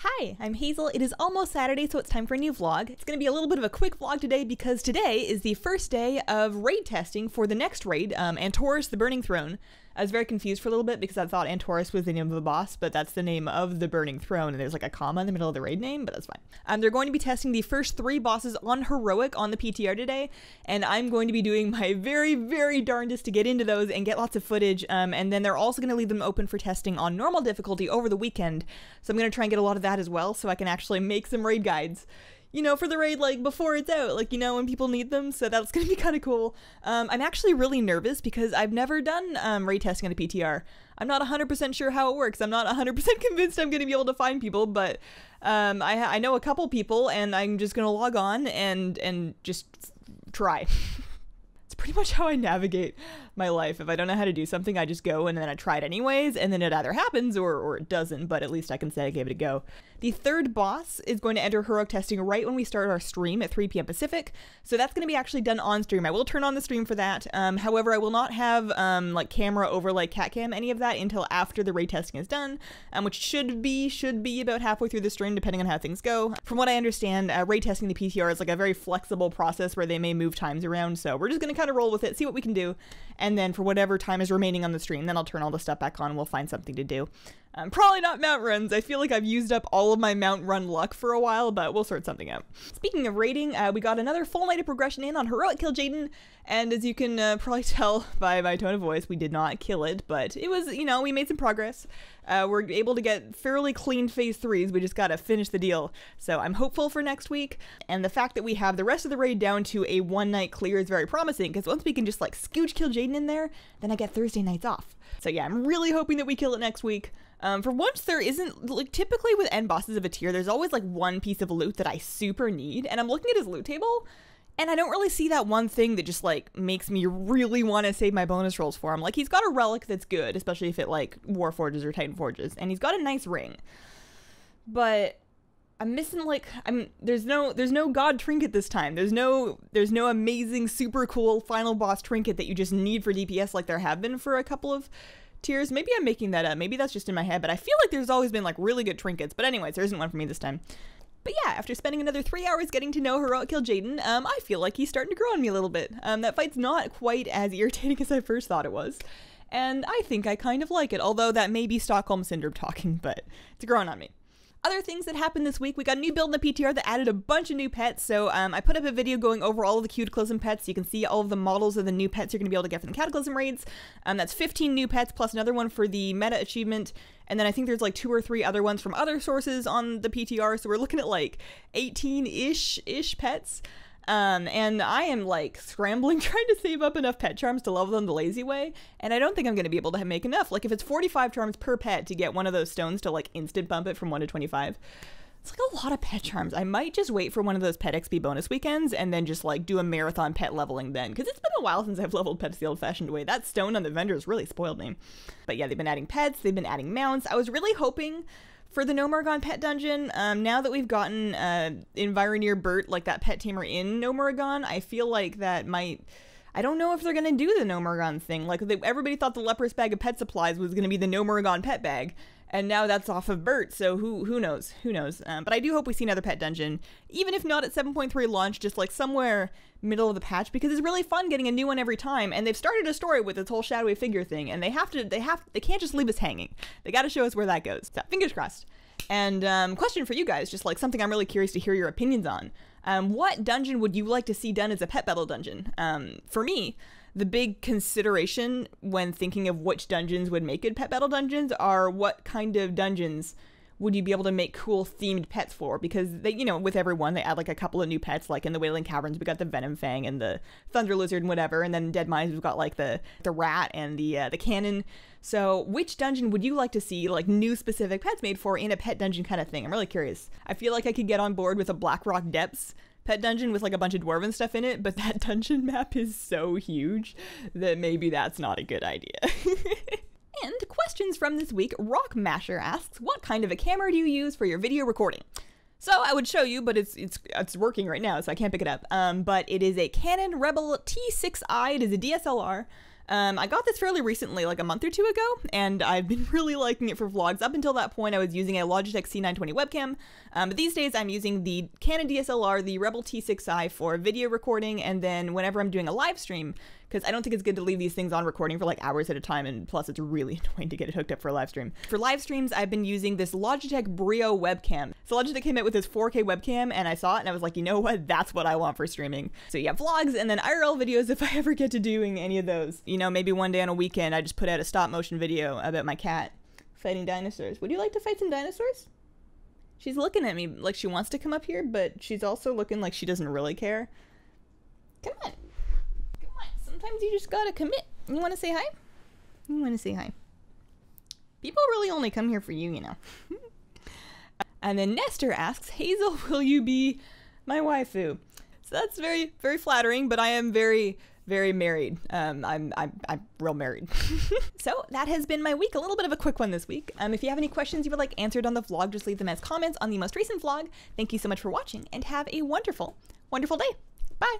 Hi, I'm Hazel. It is almost Saturday, so it's time for a new vlog. It's going to be a little bit of a quick vlog today because today is the first day of raid testing for the next raid, Antorus the Burning Throne. I was very confused for a little bit because I thought Antorus was the name of a boss, but that's the name of the Burning Throne, and there's like a comma in the middle of the raid name, but that's fine. They're going to be testing the first 3 bosses on Heroic on the PTR today, and I'm going to be doing my very, very darndest to get into those and get lots of footage, and then they're also going to leave them open for testing on normal difficulty over the weekend, so I'm going to try and get a lot of that as well, so I can actually make some raid guides. You know, for the raid, like, before it's out, like, you know, when people need them, so that's gonna be kind of cool. I'm actually really nervous because I've never done raid testing on a PTR. I'm not 100% sure how it works. I'm not 100% convinced I'm gonna be able to find people, but I know a couple people, and I'm just gonna log on and just try. It's pretty much how I navigate my life. If I don't know how to do something, I just go and then I try it anyways, and then it either happens or it doesn't, but at least I can say I gave it a go. The 3rd boss is going to enter heroic testing right when we start our stream at 3 p.m. Pacific, so that's going to be actually done on stream. I will turn on the stream for that. However, I will not have like camera over like cat cam, any of that until after the raid testing is done, which should be about halfway through the stream depending on how things go. From what I understand, raid testing the PTR is like a very flexible process where they may move times around, so we're just going to kind of roll with it, see what we can do, and then for whatever time is remaining on the stream, then I'll turn all the stuff back on and we'll find something to do. Probably not mount runs. I feel like I've used up all of my mount run luck for a while, but we'll sort something out. Speaking of raiding, we got another full night of progression in on heroic Kil'jaeden, and as you can probably tell by my tone of voice, we did not kill it, but it was, you know, we made some progress. We're able to get fairly clean phase 3s, we just gotta finish the deal. So I'm hopeful for next week, and the fact that we have the rest of the raid down to a 1-night clear is very promising, because once we can just like scooch Kil'jaeden in there, then I get Thursday nights off. So yeah, I'm really hoping that we kill it next week. For once, there isn't, like, typically with end bosses of a tier, there's always like one piece of loot that I super need, and I'm looking at his loot table, and I don't really see that one thing that just like makes me really want to save my bonus rolls for him. Like, he's got a relic that's good, especially if it like War Forges or Titan Forges, and he's got a nice ring, but I'm missing like, there's no god trinket this time. There's no amazing super cool final boss trinket that you just need for DPS like there have been for a couple of tiers. Maybe I'm making that up. Maybe that's just in my head, but I feel like there's always been like really good trinkets. But anyways, there isn't one for me this time. But yeah, after spending another 3 hours getting to know heroic Kil'jaeden, I feel like he's starting to grow on me a little bit. That fight's not quite as irritating as I first thought it was. And I think I kind of like it, although that may be Stockholm Syndrome talking, but it's growing on me. Other things that happened this week, we got a new build in the PTR that added a bunch of new pets, so I put up a video going over all of the Cataclysm pets. You can see all of the models of the new pets you're going to be able to get from the Cataclysm raids. That's 15 new pets plus another one for the meta achievement, and then I think there's like 2 or 3 other ones from other sources on the PTR, so we're looking at like 18-ish pets. And I am like scrambling trying to save up enough pet charms to level them the lazy way, and I don't think I'm going to be able to make enough. Like, if it's 45 charms per pet to get one of those stones to like instant bump it from 1 to 25, it's like a lot of pet charms. I might just wait for one of those pet XP bonus weekends and then just like do a marathon pet leveling then, because it's been a while since I've leveled pets the old-fashioned way. That stone on the vendors really spoiled me. But yeah, they've been adding pets, they've been adding mounts. I was really hoping for the No Morrigan pet dungeon, now that we've gotten Environeer Bert, like that pet tamer in No Morrigan, I feel like that might, I don't know if they're gonna do the No Morrigan thing. Like, everybody thought the leprous bag of pet supplies was gonna be the No Morrigan pet bag, and now that's off of Bert, so who knows, but I do hope we see another pet dungeon, even if not at 7.3 launch, just like somewhere middle of the patch, because it's really fun getting a new one every time, and they've started a story with this whole shadowy figure thing, and they can't just leave us hanging. They gotta show us where that goes. So, fingers crossed. And question for you guys, just like something I'm really curious to hear your opinions on. What dungeon would you like to see done as a pet battle dungeon? For me, the big consideration when thinking of which dungeons would make good pet battle dungeons are what kind of dungeons would you be able to make cool themed pets for, because they, you know, with everyone they add like a couple of new pets, like in the Wailing Caverns we got the Venom Fang and the Thunder Lizard and whatever, and then in Dead Mines we've got like the rat and the cannon. So which dungeon would you like to see like new specific pets made for in a pet dungeon kind of thing? I'm really curious. I feel like I could get on board with a Blackrock Depths pet dungeon with like a bunch of dwarven stuff in it, but that dungeon map is so huge that maybe that's not a good idea. And questions from this week, Rock Masher asks, what kind of a camera do you use for your video recording? So I would show you, but it's working right now, so I can't pick it up. But it is a Canon Rebel T6i. It is a DSLR. I got this fairly recently, like a month or two ago, and I've been really liking it for vlogs. Up until that point, I was using a Logitech C920 webcam, but these days I'm using the Canon DSLR, the Rebel T6i for video recording, and then whenever I'm doing a live stream, because I don't think it's good to leave these things on recording for like hours at a time, and plus it's really annoying to get it hooked up for a live stream. For live streams, I've been using this Logitech Brio webcam. So Logitech came out with this 4K webcam, and I saw it, and I was like, you know what? That's what I want for streaming. So yeah, vlogs, and then IRL videos if I ever get to doing any of those. You know, maybe one day on a weekend, I just put out a stop motion video about my cat fighting dinosaurs. Would you like to fight some dinosaurs? She's looking at me like she wants to come up here, but she's also looking like she doesn't really care. Come on. Come on. Sometimes you just gotta commit. You want to say hi? You want to say hi? People really only come here for you, you know. And then Nestor asks, Hazel, will you be my waifu? So that's very, very flattering, but I am very, very married. I'm real married. So that has been my week. A little bit of a quick one this week. If you have any questions you would like answered on the vlog, just leave them as comments on the most recent vlog. Thank you so much for watching, and have a wonderful, wonderful day. Bye.